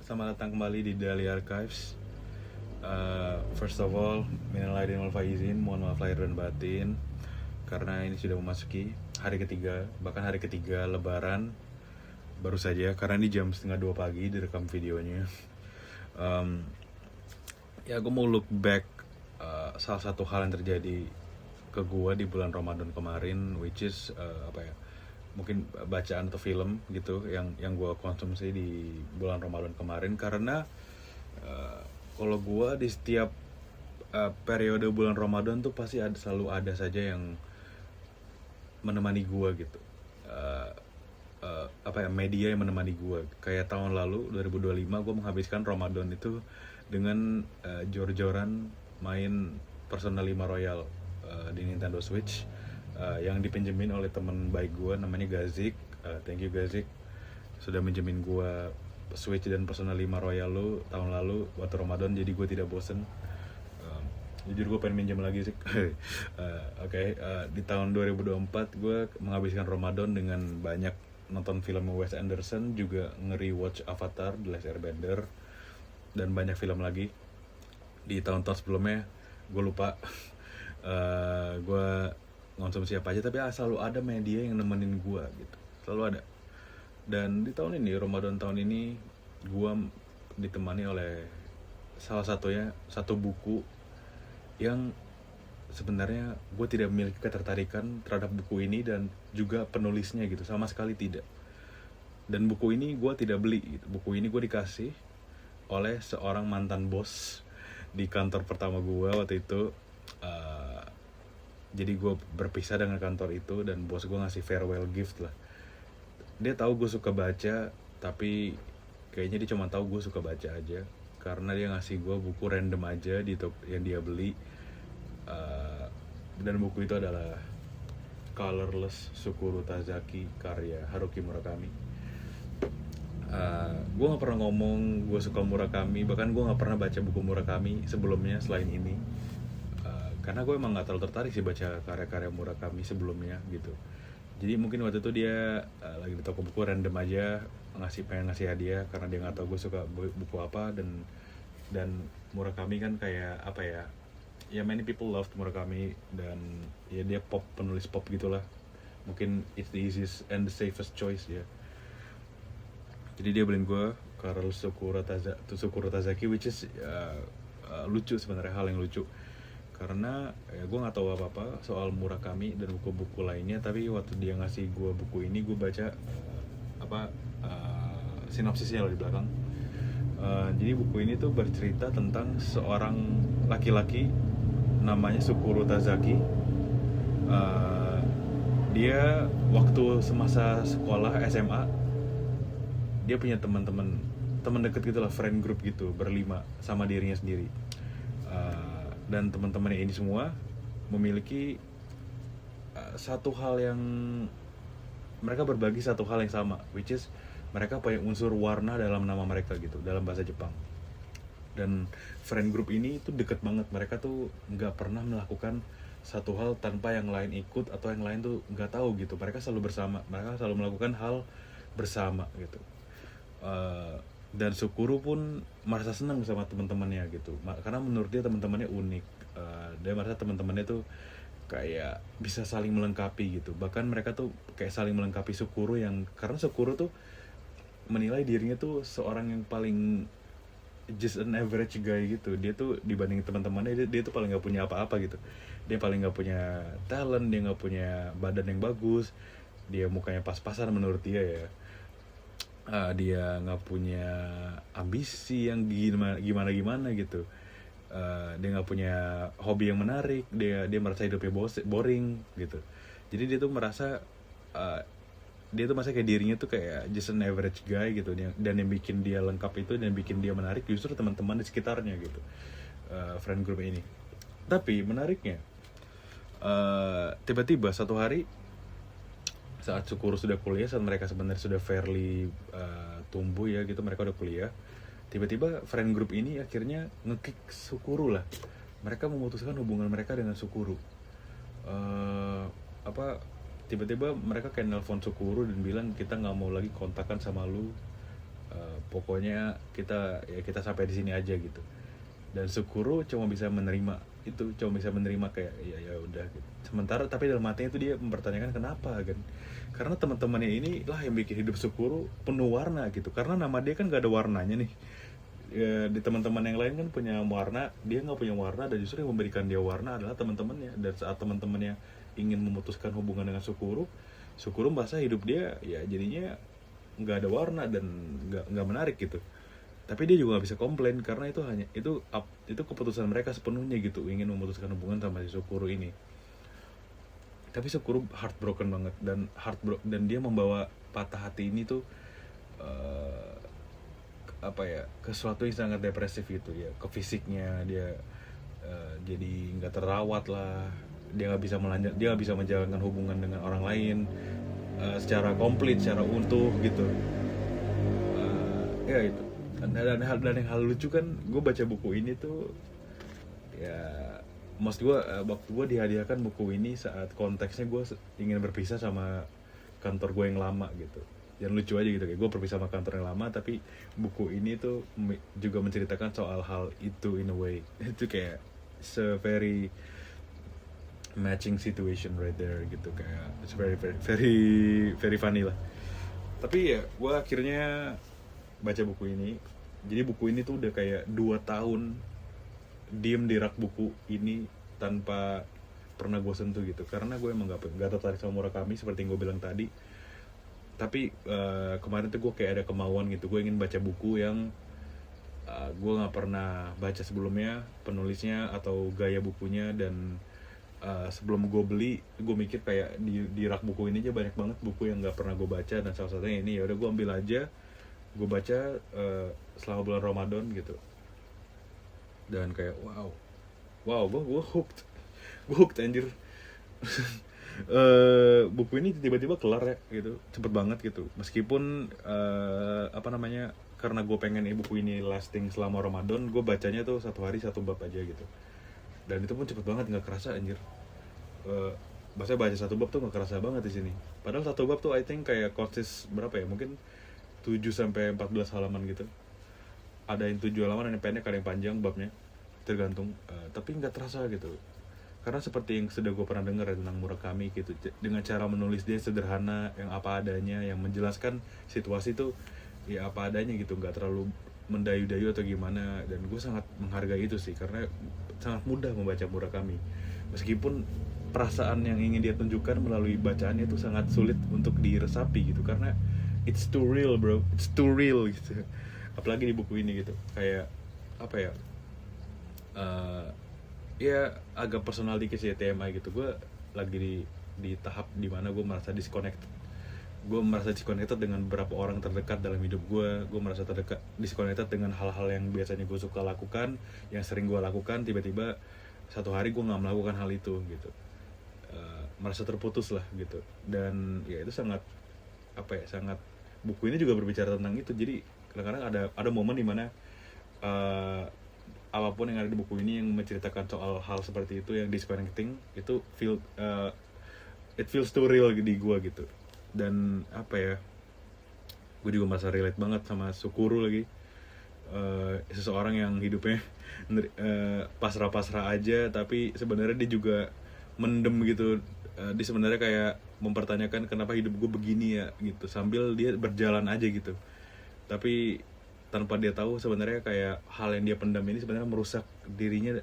Selamat datang kembali di Daily Archives. First of all, minal aidin wal faizin, mohon maaf lahir dan batin, karena ini sudah memasuki hari ketiga, bahkan hari ketiga Lebaran baru saja. Karena ini jam 1:30 pagi direkam videonya. Ya, gue mau look back salah satu hal yang terjadi ke gue di bulan Ramadan kemarin, which is mungkin bacaan atau film gitu yang gue konsumsi di bulan Ramadan kemarin. Karena kalau gue di setiap periode bulan Ramadan tuh pasti selalu ada saja yang menemani gue gitu. Media yang menemani gue. Kayak tahun lalu 2025 gue menghabiskan Ramadan itu dengan jor-joran main Persona 5 Royal di Nintendo Switch, yang dipinjemin oleh teman baik gue namanya Gazik. Thank you Gazik sudah minjemin gue Switch dan Persona 5 Royal lu tahun lalu waktu Ramadan, jadi gue tidak bosen. Jujur gue pengen minjem lagi sih. Di tahun 2024 gue menghabiskan Ramadan dengan banyak nonton film Wes Anderson, juga nge-rewatch Avatar The Last Airbender, dan banyak film lagi. Di tahun-tahun sebelumnya gue lupa gue ngonsumsi apa aja, tapi selalu ada media yang nemenin gue gitu, selalu ada. Dan di tahun ini, Ramadan tahun ini, gue ditemani oleh satu buku yang sebenarnya gue tidak memiliki ketertarikan terhadap buku ini dan juga penulisnya gitu, sama sekali tidak. Dan buku ini gue tidak beli gitu. Buku ini gue dikasih oleh seorang mantan bos di kantor pertama gue waktu itu. Jadi gue berpisah dengan kantor itu dan bos gue ngasih farewell gift lah. Dia tahu gue suka baca, tapi kayaknya dia cuma tahu gue suka baca aja, karena dia ngasih gue buku random aja di yang dia beli. Dan buku itu adalah Colorless Sukuru Tazaki karya Haruki Murakami. Gue gak pernah ngomong gue suka Murakami, bahkan gue gak pernah baca buku Murakami sebelumnya selain ini. Karena gue emang gak terlalu tertarik sih baca karya-karya Murakami sebelumnya gitu. Jadi mungkin waktu itu dia lagi di toko buku random aja pengen ngasih hadiah, karena dia gak tahu gue suka buku apa. Dan Murakami kan kayak apa ya, many people loved Murakami, dan ya dia penulis pop gitulah. Mungkin it's the easiest and the safest choice ya. Jadi dia beliin gue Karl Sukuro Tazaki, which is lucu sebenarnya, hal yang lucu. Karena ya gue nggak tahu apa-apa soal Murakami dan buku-buku lainnya, tapi waktu dia ngasih gue buku ini, gue baca sinopsisnya loh di belakang. Jadi buku ini tuh bercerita tentang seorang laki-laki namanya Sukuro Tazaki. Dia waktu semasa sekolah SMA, dia punya teman deket gitulah, friend group gitu, berlima sama dirinya sendiri. Dan teman-temannya ini semua memiliki satu hal yang mereka berbagi, satu hal yang sama, which is mereka punya unsur warna dalam nama mereka gitu, dalam bahasa Jepang. Dan friend group ini tuh deket banget, mereka tuh nggak pernah melakukan satu hal tanpa yang lain ikut, atau yang lain tuh nggak tahu gitu. Mereka selalu bersama, mereka selalu melakukan hal bersama gitu. Dan Sukuru pun merasa senang bersama teman-temannya gitu, karena menurut dia teman-temannya unik. Dia merasa teman-temannya tuh kayak bisa saling melengkapi gitu. Bahkan mereka tuh kayak saling melengkapi Sukuru, yang karena Sukuru tuh menilai dirinya tuh seorang yang paling just an average guy gitu. Dia tuh dibanding teman-temannya, dia tuh paling nggak punya apa-apa gitu. Dia paling nggak punya talent, dia nggak punya badan yang bagus, dia mukanya pas-pasan menurut dia ya. Dia nggak punya ambisi yang gimana gitu. Dia nggak punya hobi yang menarik, dia merasa hidupnya boring gitu. Jadi dia tuh merasa kayak dirinya tuh kayak just an average guy gitu. Dan yang bikin dia lengkap itu, dan bikin dia menarik justru teman-teman di sekitarnya gitu, friend group ini. Tapi menariknya, tiba-tiba satu hari saat Sukuru sudah kuliah, saat mereka sebenarnya sudah fairly tumbuh ya gitu, mereka udah kuliah, tiba-tiba friend group ini akhirnya nge-kick Sukuru lah. Mereka memutuskan hubungan mereka dengan Sukuru. Tiba-tiba mereka kayak nelpon Sukuru dan bilang, kita nggak mau lagi kontakkan sama lu, pokoknya kita sampai di sini aja gitu. Dan Sukuro cuma bisa menerima itu, cuma bisa menerima kayak ya udah gitu. Sementara tapi dalam hatinya itu dia mempertanyakan kenapa kan, karena teman-temannya ini lah yang bikin hidup Sukuro penuh warna gitu, karena nama dia kan gak ada warnanya nih. Ya, di teman-teman yang lain kan punya warna, dia nggak punya warna, dan justru yang memberikan dia warna adalah teman-temannya. Dan saat teman-temannya ingin memutuskan hubungan dengan Sukuro merasa hidup dia ya jadinya nggak ada warna dan nggak menarik gitu. Tapi dia juga nggak bisa komplain karena itu keputusan mereka sepenuhnya gitu, ingin memutuskan hubungan sama si Sukuro ini. Tapi Sukuro heartbroken banget, dan dia membawa patah hati ini tuh ke sesuatu yang sangat depresif gitu ya, ke fisiknya dia jadi nggak terawat lah, dia nggak bisa menjalankan hubungan dengan orang lain secara komplit, secara utuh gitu. Ya itu, dan yang hal lucu kan, gue baca buku ini tuh ya, maksud gue waktu gue dihadiahkan buku ini saat konteksnya gue ingin berpisah sama kantor gue yang lama gitu. Dan lucu aja gitu, kayak gue berpisah sama kantor yang lama, tapi buku ini tuh juga menceritakan soal hal itu in a way. Itu kayak very matching situation right there gitu, kayak it's very very very very funny lah. Tapi ya gue akhirnya baca buku ini. Jadi buku ini tuh udah kayak 2 tahun diem di rak buku ini tanpa pernah gue sentuh gitu, karena gue emang gak tertarik sama Murakami seperti yang gue bilang tadi. Tapi kemarin tuh gue kayak ada kemauan gitu, gue ingin baca buku yang gue nggak pernah baca sebelumnya, penulisnya atau gaya bukunya. Dan sebelum gue beli, gue mikir kayak di rak buku ini aja banyak banget buku yang nggak pernah gue baca, dan salah satunya ini. Ya udah gue ambil aja, gue baca selama bulan Ramadan gitu. Dan kayak wow gue hooked anjir. Buku ini tiba-tiba kelar ya gitu, cepet banget gitu. Meskipun karena gue pengen buku ini lasting selama Ramadan, gue bacanya tuh 1 hari 1 bab aja gitu. Dan itu pun cepet banget, nggak kerasa anjir. Bahasa baca 1 bab tuh nggak kerasa banget di sini. Padahal 1 bab tuh I think kayak consist berapa ya, mungkin 7-14 halaman gitu. Ada yang 7 halaman, ada yang pendek, ada yang panjang babnya, tergantung. Tapi nggak terasa gitu. Karena seperti yang sudah gue pernah dengar tentang Murakami gitu, dengan cara menulis dia sederhana, yang apa adanya, yang menjelaskan situasi tuh ya apa adanya gitu, nggak terlalu mendayu-dayu atau gimana. Dan gue sangat menghargai itu sih, karena sangat mudah membaca Murakami. Meskipun perasaan yang ingin dia tunjukkan melalui bacaannya itu sangat sulit untuk diresapi gitu, karena it's too real bro, it's too real gitu. Apalagi di buku ini gitu, kayak apa ya, ya agak personal dikit sih, TMI gitu. Gue lagi di tahap dimana gue merasa disconnected. Gue merasa disconnected dengan beberapa orang terdekat dalam hidup gue. Gue merasa disconnected dengan hal-hal yang biasanya gue suka lakukan, yang sering gue lakukan. Tiba-tiba satu hari gue nggak melakukan hal itu gitu. Merasa terputus lah gitu. Dan ya itu sangat buku ini juga berbicara tentang itu. Jadi kadang-kadang ada momen dimana apapun yang ada di buku ini yang menceritakan soal hal seperti itu, yang disconnecting, itu it feels too real di gue gitu. Dan gue juga merasa relate banget sama Sukuro lagi. Seseorang yang hidupnya pasrah-pasrah aja, tapi sebenarnya dia juga mendem gitu. Dia sebenarnya kayak mempertanyakan kenapa hidup gue begini ya gitu, sambil dia berjalan aja gitu. Tapi tanpa dia tahu sebenarnya kayak hal yang dia pendam ini sebenarnya merusak dirinya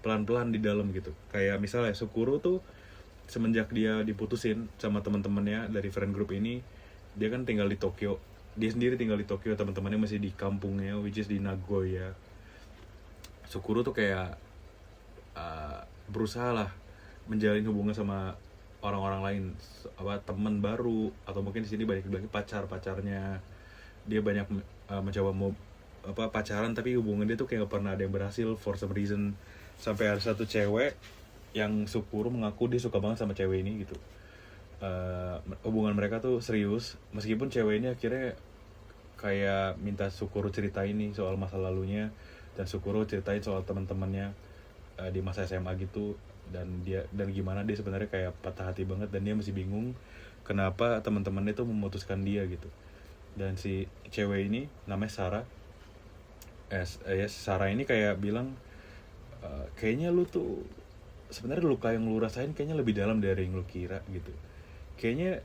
pelan-pelan di dalam gitu. Kayak misalnya Sukuro tuh semenjak dia diputusin sama teman-temannya dari friend group ini, dia kan tinggal di Tokyo. Dia sendiri tinggal di Tokyo, teman-temannya masih di kampungnya, which is di Nagoya. Sukuro tuh kayak berusaha lah menjalin hubungan sama orang-orang lain, teman baru, atau mungkin di sini banyak bilang pacarnya. Dia banyak mencoba pacaran, tapi hubungan dia tuh kayak gak pernah ada yang berhasil for some reason. Sampai ada satu cewek yang Sukuro mengaku dia suka banget sama cewek ini gitu. Hubungan mereka tuh serius, meskipun cewek ini akhirnya kayak minta Sukuro ceritain nih soal masa lalunya, dan Sukuro ceritain soal teman-temannya di masa SMA gitu. Dan gimana dia sebenarnya kayak patah hati banget, dan dia masih bingung kenapa teman-temannya tuh memutuskan dia gitu. Dan si cewek ini namanya Sarah. Ya Sarah ini kayak bilang, kayaknya lu tuh sebenarnya luka yang lu rasain kayaknya lebih dalam dari yang lu kira gitu. Kayaknya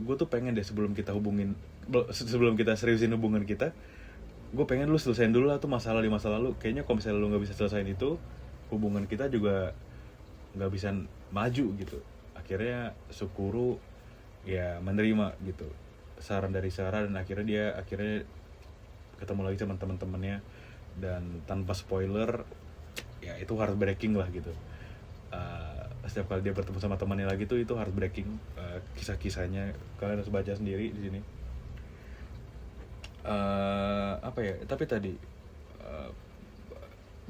gue tuh pengen deh sebelum kita seriusin hubungan kita, gue pengen lu selesain dulu lah tuh masalah di masa lalu. Kayaknya kalau misalnya lu nggak bisa selesain itu, hubungan kita juga nggak bisa maju gitu. Akhirnya Sukuru ya menerima gitu saran dari Sarah, dan akhirnya ketemu lagi sama teman-temannya. Dan tanpa spoiler, ya itu heartbreaking lah gitu. Setiap kali dia bertemu sama temannya lagi tuh itu heartbreaking. Kisah-kisahnya kalian harus baca sendiri di sini. Apa ya, tapi tadi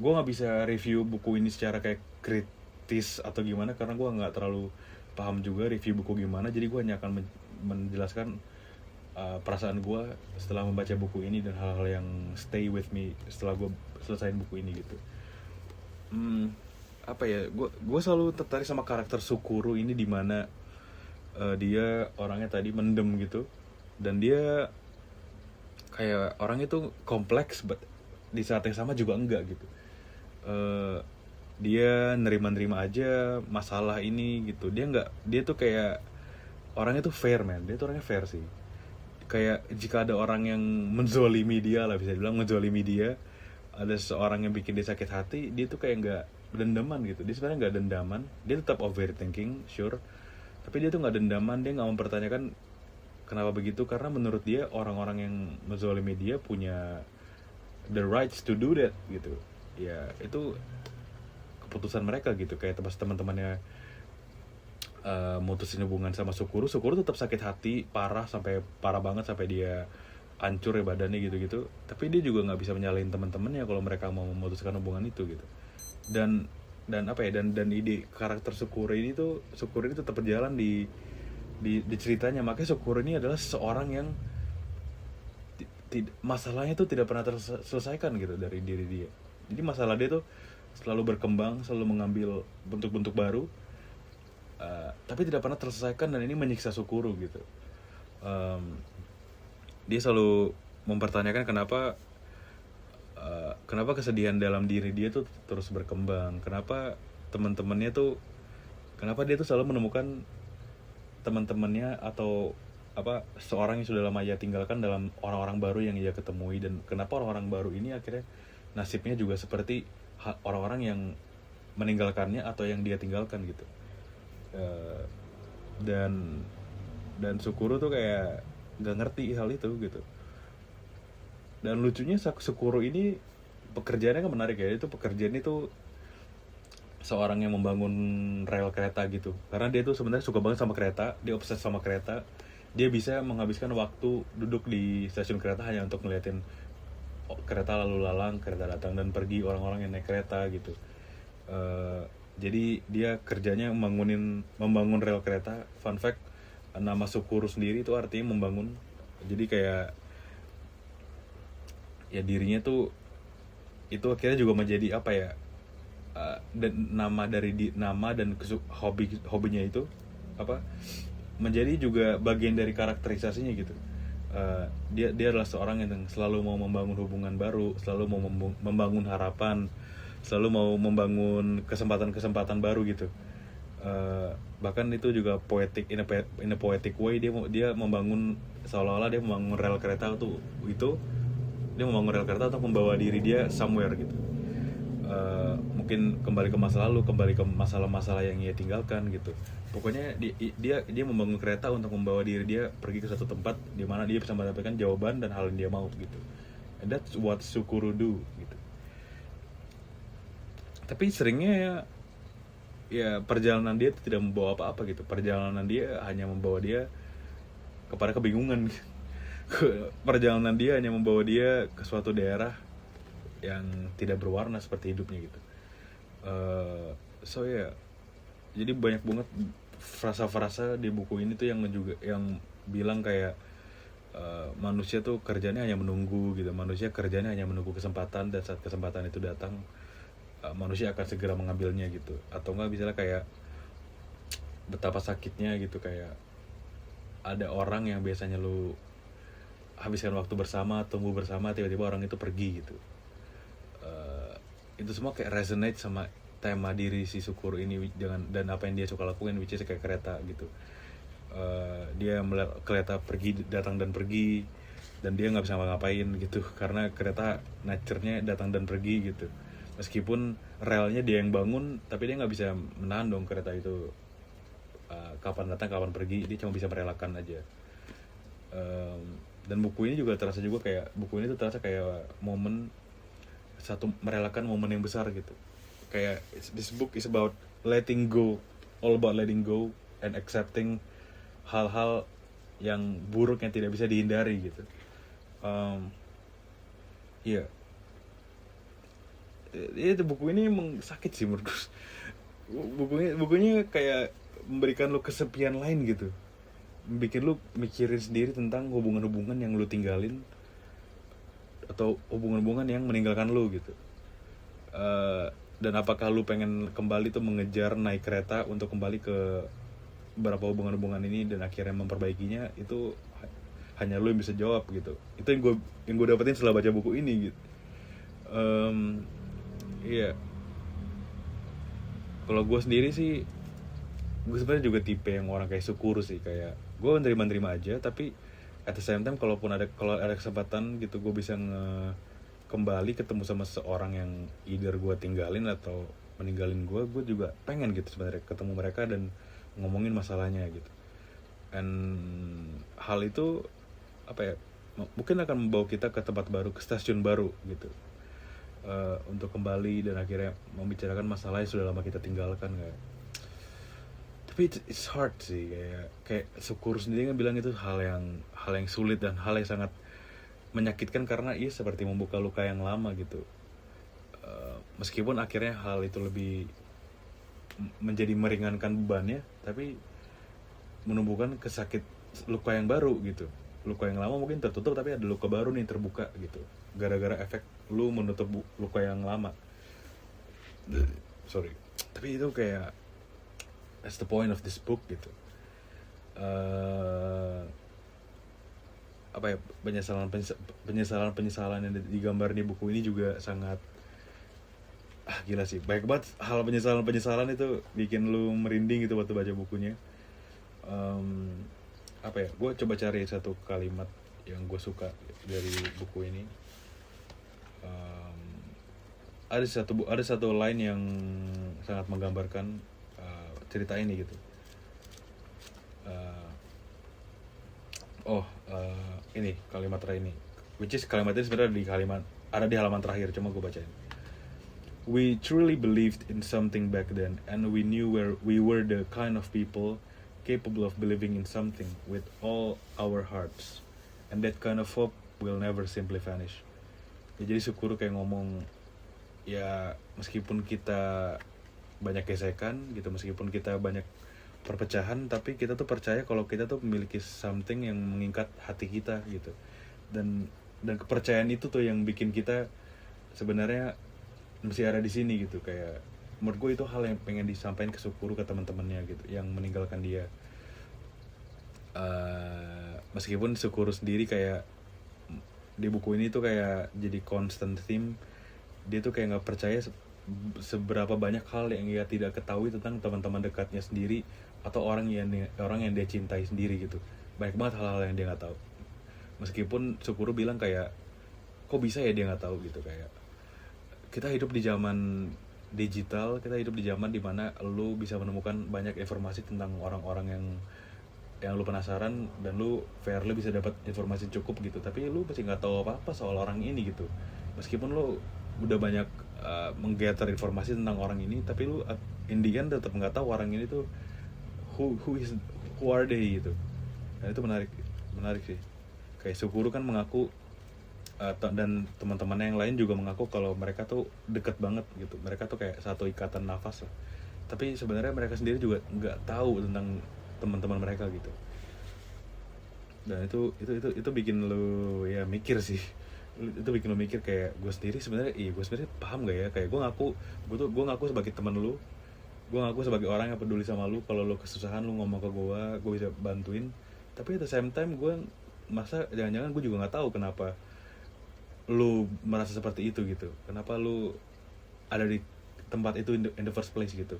gue nggak bisa review buku ini secara kayak kritis atau gimana, karena gue nggak terlalu paham juga review buku gimana. Jadi gue hanya akan menjelaskan perasaan gue setelah membaca buku ini dan hal-hal yang stay with me setelah gue selesaiin buku ini gitu. Apa ya, gue selalu tertarik sama karakter Sukuru ini, dimana dia orangnya tadi mendem gitu, dan dia kayak orangnya tuh kompleks, but di saat yang sama juga enggak gitu. Dia nerima aja masalah ini gitu. Dia tuh kayak orangnya tuh fair, man. Dia tuh orangnya fair sih. Kayak jika ada orang yang menzolimi dia lah, bisa dibilang menzolimi dia, ada seorang yang bikin dia sakit hati, dia tuh kayak nggak dendaman gitu. Dia sebenarnya nggak dendaman. Dia tetap overthinking, sure, tapi dia tuh nggak dendaman. Dia nggak mempertanyakan kenapa begitu, karena menurut dia orang-orang yang menzolimi dia punya the rights to do that gitu. Ya itu keputusan mereka gitu. Kayak teman-temannya mutusin hubungan sama Sukuru tetap sakit hati parah banget sampai dia hancur ya badannya gitu-gitu. Tapi dia juga nggak bisa menyalahin teman-temannya kalau mereka mau memutuskan hubungan itu gitu. Dan apa ya, dan ide karakter Sukuru ini tetap berjalan di ceritanya. Makanya Sukuru ini adalah seseorang yang masalahnya tuh tidak pernah terselesaikan gitu dari diri dia. Jadi masalah dia tuh selalu berkembang, selalu mengambil bentuk-bentuk baru, tapi tidak pernah terselesaikan, dan ini menyiksa Sukuru gitu. Dia selalu mempertanyakan kenapa kesedihan dalam diri dia tuh terus berkembang, kenapa dia tuh selalu menemukan teman-temannya atau seorang yang sudah lama ia tinggalkan dalam orang-orang baru yang ia ketemui, dan kenapa orang-orang baru ini akhirnya nasibnya juga seperti orang-orang yang meninggalkannya atau yang dia tinggalkan gitu. Dan Sukuru tuh kayak nggak ngerti hal itu gitu. Dan lucunya Sukuru ini pekerjaannya kan menarik ya. Itu pekerjaan itu seorang yang membangun rel kereta gitu. Karena dia tuh sebenarnya suka banget sama kereta, dia obses sama kereta. Dia bisa menghabiskan waktu duduk di stasiun kereta hanya untuk ngeliatin kereta lalu lalang, kereta datang dan pergi, orang-orang yang naik kereta gitu. Jadi dia kerjanya membangun rel kereta. Fun fact, nama Sukuru sendiri itu artinya membangun. Jadi kayak ya dirinya tuh itu akhirnya juga menjadi apa ya, dan nama dan hobinya itu menjadi juga bagian dari karakterisasinya gitu. Dia adalah seorang yang selalu mau membangun hubungan baru, selalu mau membangun harapan, selalu mau membangun kesempatan baru gitu. Bahkan itu juga poetic, in a poetic way. Dia membangun, seolah-olah dia membangun rel kereta dia membangun rel kereta untuk membawa diri dia somewhere gitu. Mungkin kembali ke masa lalu, kembali ke masalah-masalah yang ia tinggalkan gitu. Pokoknya dia membangun kereta untuk membawa diri dia pergi ke satu tempat di mana dia bisa mendapatkan jawaban dan hal yang dia mau gitu. And that's what Sukuru do gitu. Tapi seringnya ya perjalanan dia tidak membawa apa-apa gitu. Perjalanan dia hanya membawa dia kepada kebingungan. Perjalanan dia hanya membawa dia ke suatu daerah yang tidak berwarna seperti hidupnya gitu. So ya, jadi banyak banget frasa-frasa di buku ini tuh yang bilang kayak manusia tuh kerjanya hanya menunggu gitu. Manusia kerjanya hanya menunggu kesempatan, dan saat kesempatan itu datang, manusia akan segera mengambilnya gitu. Atau enggak misalnya kayak betapa sakitnya gitu, kayak ada orang yang biasanya lu habiskan waktu bersama, tumbuh bersama, tiba-tiba orang itu pergi gitu. Itu semua kayak resonate sama tema diri si Sukuru ini dan apa yang dia suka lakukan, which is kayak kereta gitu. Dia melihat kereta pergi, datang dan pergi, dan dia nggak bisa ngapain gitu karena kereta nature-nya datang dan pergi gitu. Meskipun relnya dia yang bangun, tapi dia nggak bisa menahan dong kereta itu kapan datang kapan pergi, dia cuma bisa merelakan aja. Dan buku ini juga terasa juga kayak, buku ini tuh terasa kayak momen satu, merelakan momen yang besar gitu. Kayak this book is about letting go, all about letting go and accepting hal-hal yang buruk yang tidak bisa dihindari gitu. Iya, itu buku ini emang sakit sih menurutku. Bukunya kayak memberikan lu kesepian lain gitu, bikin lu mikirin sendiri tentang hubungan-hubungan yang lu tinggalin atau hubungan-hubungan yang meninggalkan lu gitu. Dan apakah lu pengen kembali tuh mengejar naik kereta untuk kembali ke beberapa hubungan-hubungan ini dan akhirnya memperbaikinya, itu hanya lu yang bisa jawab gitu. Itu yang gue dapetin setelah baca buku ini gitu. Iya, kalau gue sendiri sih, gue sebenarnya juga tipe yang orang kayak Sukuru sih, kayak gue nerima-nerima aja, tapi at the same time kalau ada kesempatan gitu gue bisa kembali ketemu sama seorang yang either gue tinggalin atau meninggalin gue juga pengen gitu sebenarnya ketemu mereka dan ngomongin masalahnya gitu. And hal itu apa ya, mungkin akan membawa kita ke tempat baru, ke stasiun baru gitu, untuk kembali dan akhirnya membicarakan masalah yang sudah lama kita tinggalkan kayak. Tapi it's hard sih, kayak Syukur sendiri kan bilang itu hal yang sulit dan hal yang sangat menyakitkan karena seperti membuka luka yang lama gitu. Meskipun akhirnya hal itu lebih menjadi meringankan bebannya, tapi menumbuhkan luka yang baru gitu. Luka yang lama mungkin tertutup, tapi ada luka baru nih terbuka gitu, gara-gara efek lu menutup luka yang lama. Sorry, tapi itu kayak that's the point of this book gitu. Apa ya, penyesalan yang digambar di buku ini juga sangat gila sih, baik banget. Hal penyesalan itu bikin lu merinding gitu waktu baca bukunya. Apa ya, gue coba cari satu kalimat yang gue suka dari buku ini. Ada satu line yang sangat menggambarkan cerita ini gitu. Ini kalimat terakhir ini, which is kalimat ini sebenarnya ada di halaman terakhir, cuma gue bacain. We truly believed in something back then, and we knew we were the kind of people capable of believing in something with all our hearts, and that kind of hope will never simply vanish. Ya, jadi Sukuru kayak ngomong, ya meskipun kita banyak gesekan gitu, meskipun kita banyak perpecahan, tapi kita tuh percaya kalau kita tuh memiliki something yang mengikat hati kita gitu. Dan kepercayaan itu tuh yang bikin kita sebenarnya mesti ada di sini gitu. Kayak menurut gue itu hal yang pengen disampaikan ke Sukuru, ke teman-temannya gitu yang meninggalkan dia. Meskipun Sukuru sendiri kayak di buku ini tuh kayak jadi constant theme, dia tuh kayak nggak percaya seberapa banyak hal yang dia tidak ketahui tentang teman-teman dekatnya sendiri atau orang yang dia cintai sendiri gitu. Banyak banget hal-hal yang dia nggak tahu. Meskipun Sukuru bilang kayak, kok bisa ya dia nggak tahu gitu. Kayak kita hidup di zaman digital, kita hidup di zaman dimana lu bisa menemukan banyak informasi tentang orang-orang yang lu penasaran, dan lu fairly bisa dapat informasi cukup gitu, tapi lu masih nggak tahu apa-apa soal orang ini gitu. Meskipun lu udah banyak menggather informasi tentang orang ini, tapi lu in the end tetap nggak tahu orang ini tuh who are they gitu. Nah, itu menarik sih. Kayak Sukuru kan mengaku dan teman-temannya yang lain juga mengaku kalau mereka tuh deket banget gitu, mereka tuh kayak satu ikatan nafas lah. Tapi sebenarnya mereka sendiri juga nggak tahu tentang teman-teman mereka gitu. Dan itu bikin lu ya mikir sih. Itu bikin lu mikir kayak gue sendiri sebenarnya paham gak ya, kayak gue ngaku sebagai teman lu, gue ngaku sebagai orang yang peduli sama lu. Kalau lu kesusahan lu ngomong ke gue bisa bantuin, tapi at the same time gue masa jangan-jangan gue juga nggak tahu kenapa lu merasa seperti itu gitu, kenapa lu ada di tempat itu in the first place gitu.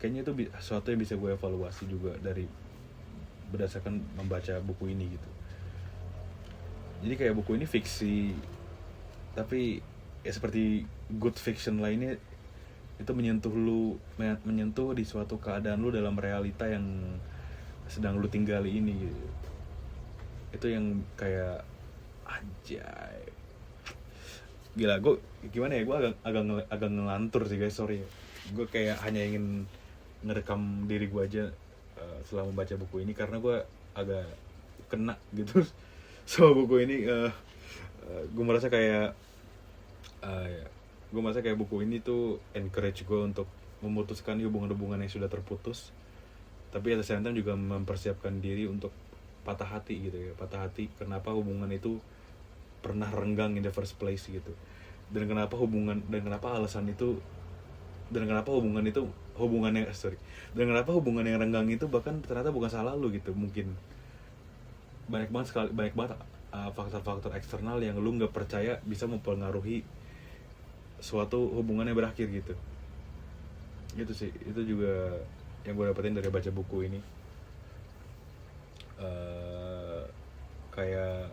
Kayaknya itu sesuatu yang bisa gue evaluasi juga dari berdasarkan membaca buku ini gitu. Jadi kayak buku ini fiksi, tapi ya seperti good fiction lainnya, itu menyentuh di suatu keadaan lu dalam realita yang sedang lu tinggali ini gitu. Itu yang kayak anjay, gila. Gue gimana ya, gue agak ngelantur sih guys, sorry. Gue kayak hanya ingin ngerekam diri gue aja setelah membaca buku ini, karena gue agak kena gitu sama buku ini. Gue merasa kayak buku ini tuh encourage gue untuk memutuskan hubungan-hubungan yang sudah terputus, tapi at the same time juga mempersiapkan diri untuk patah hati gitu ya. Patah hati kenapa hubungan itu pernah renggang in the first place gitu, dan kenapa hubungan yang renggang itu bahkan ternyata bukan salah lu gitu. Mungkin banyak banget faktor-faktor eksternal yang lu nggak percaya bisa mempengaruhi suatu hubungan yang berakhir gitu. Gitu sih, itu juga yang gue dapetin dari baca buku ini. Kayak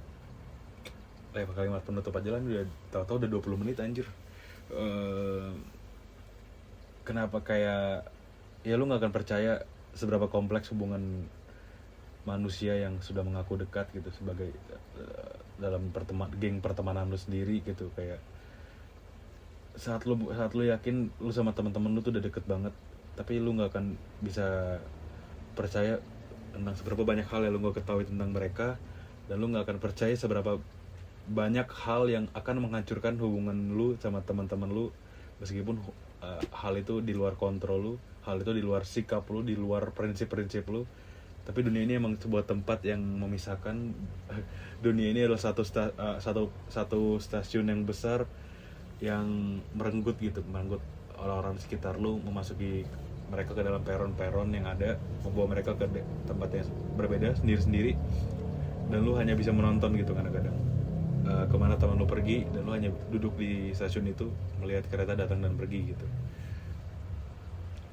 kalimat penutup aja lah, udah tahu-tahu udah 20 menit anjir. Kenapa kayak ya lu nggak akan percaya seberapa kompleks hubungan manusia yang sudah mengaku dekat gitu sebagai dalam geng pertemanan lu sendiri gitu. Kayak saat lu yakin lu sama teman-teman lu tuh udah deket banget, tapi lu nggak akan bisa percaya tentang seberapa banyak hal yang lu nggak ketahui tentang mereka, dan lu nggak akan percaya seberapa banyak hal yang akan menghancurkan hubungan lu sama teman-teman lu, meskipun hal itu di luar kontrol lu, hal itu di luar sikap lu, di luar prinsip-prinsip lu. Tapi dunia ini emang sebuah tempat yang memisahkan. Dunia ini adalah satu stasiun yang besar yang merenggut orang-orang di sekitar lu, memasuki mereka ke dalam peron-peron yang ada, membawa mereka ke tempat yang berbeda sendiri-sendiri, dan lu hanya bisa menonton gitu kadang-kadang kemana teman lu pergi, dan lu hanya duduk di stasiun itu melihat kereta datang dan pergi gitu.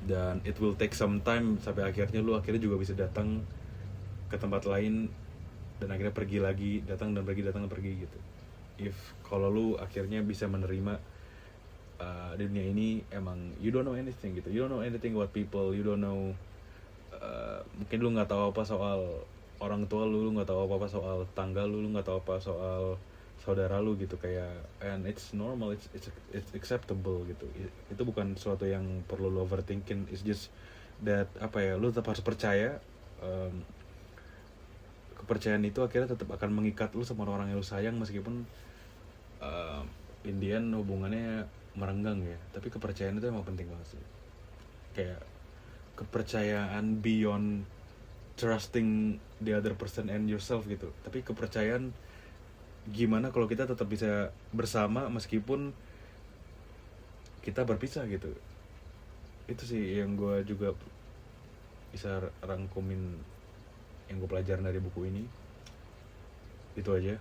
Dan it will take some time sampai akhirnya lu juga bisa datang ke tempat lain, dan akhirnya pergi lagi, datang dan pergi gitu. Kalau lu akhirnya bisa menerima di dunia ini emang you don't know anything gitu, you don't know anything about people, you don't know mungkin lu nggak tahu apa soal orang tua lu nggak tahu apa soal tangga lu nggak tahu apa soal saudara lu gitu. Kayak and it's normal, it's acceptable gitu. Itu bukan sesuatu yang perlu lu overthinking, it's just that lu tetap harus percaya. Kepercayaan itu akhirnya tetap akan mengikat lu sama orang yang lu sayang, meskipun Indian hubungannya merenggang ya, tapi kepercayaan itu emang penting banget sih. Kayak kepercayaan beyond trusting the other person and yourself gitu, tapi kepercayaan gimana kalau kita tetap bisa bersama meskipun kita berpisah gitu. Itu sih yang gue juga bisa rangkumin yang gue pelajarin dari buku ini. Itu aja,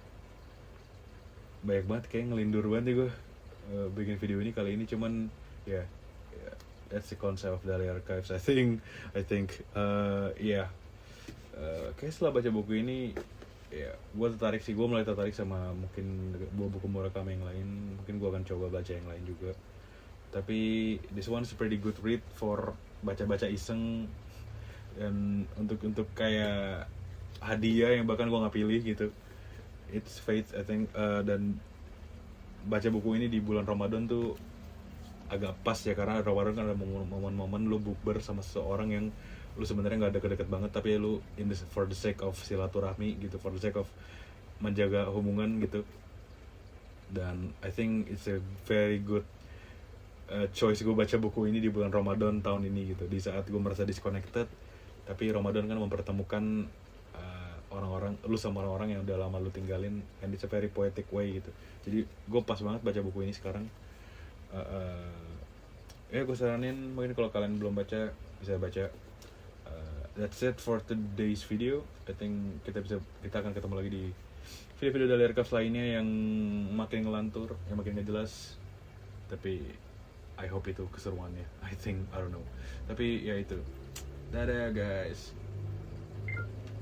banyak banget kayak ngelindur banget nih gue bikin video ini kali ini, cuman ya that's the concept of Dahlia Archives. I think kayak setelah baca buku ini ya gue mulai tertarik sama mungkin buku Murakami yang lain. Mungkin gue akan coba baca yang lain juga, tapi this one is pretty good read for baca-baca iseng, dan untuk kayak hadiah yang bahkan gue nggak pilih gitu. It's fate I think. Dan baca buku ini di bulan Ramadan tuh agak pas ya, karena Ramadan kan ada momen-momen lu bukber sama seseorang yang lu sebenarnya nggak deket-deket banget, tapi lu for the sake of silaturahmi gitu, for the sake of menjaga hubungan gitu. Dan I think it's a very good choice gue baca buku ini di bulan Ramadan tahun ini gitu, di saat gue merasa disconnected, tapi Ramadan kan mempertemukan orang-orang, lu sama orang-orang yang udah lama lu tinggalin, and it's a very poetic way gitu. Jadi gue pas banget baca buku ini sekarang. Ya gue saranin mungkin kalau kalian belum baca bisa baca. that's it for today's video. I think kita akan ketemu lagi di video-video dari Aircraft lainnya yang makin ngelantur, yang makin gak jelas. Tapi I hope itu keseruannya. I don't know. Tapi ya itu. Dadah guys.